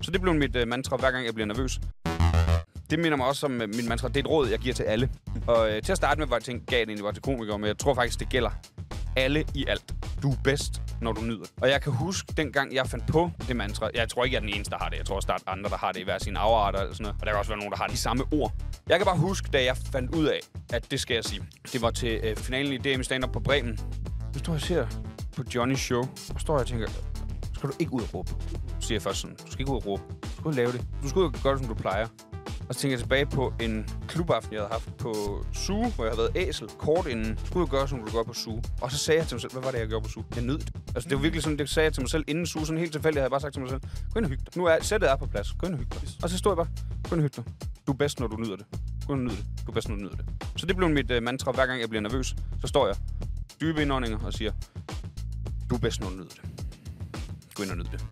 Så det blev mit mantra, hver gang jeg bliver nervøs. Det minder mig også om min mantra. Det er et råd, jeg giver til alle. Og til at starte med, var jeg tænkt, gav det egentlig var til komikere, men jeg tror faktisk, det gælder alle i alt. Du er bedst, når du nyder det. Og jeg kan huske, dengang jeg fandt på det mantra. Jeg tror ikke, jeg er den eneste, der har det. Jeg tror også, der er andre, der har det i hver sine afarter eller sådan noget. Og der kan også være nogen, der har de samme ord. Jeg kan bare huske, da jeg fandt ud af, at det skal jeg sige. Det var til finalen i DM Stand-Up på Bremen. Nu står jeg og ser på Johnny's show. Og står jeg og tænker, skal du ikke ud og råbe? Så siger jeg først sådan, du skal ikke ud og råbe. Du skal ud og lave det. Du skal ud og gøre det, som du plejer. Og så tænker jeg tilbage på en klubaften, jeg havde haft på Zoo, hvor jeg havde været æsel kort inden. Du skulle jo gøre, som du gør på Zoo. Og så sagde jeg til mig selv, hvad var det, jeg gjorde på Zoo? Jeg nød det. Altså, det var virkelig sådan, det sagde jeg til mig selv inden Zoo, sådan helt tilfældigt, havde jeg bare sagt til mig selv, gå ind og hygge dig. Nu er sættet er på plads. Gå ind og hygge dig. Og så stod jeg bare, gå ind og hygge dig. Du er bedst, når du nyder det. Gå ind og nyde det. Du er bedst, når du nyder det. Så det blev mit mantra, hver gang jeg bliver nervøs. Så står jeg dybe indåndinger og siger, du er bedst, når du nyder det. Gå ind og nyde det.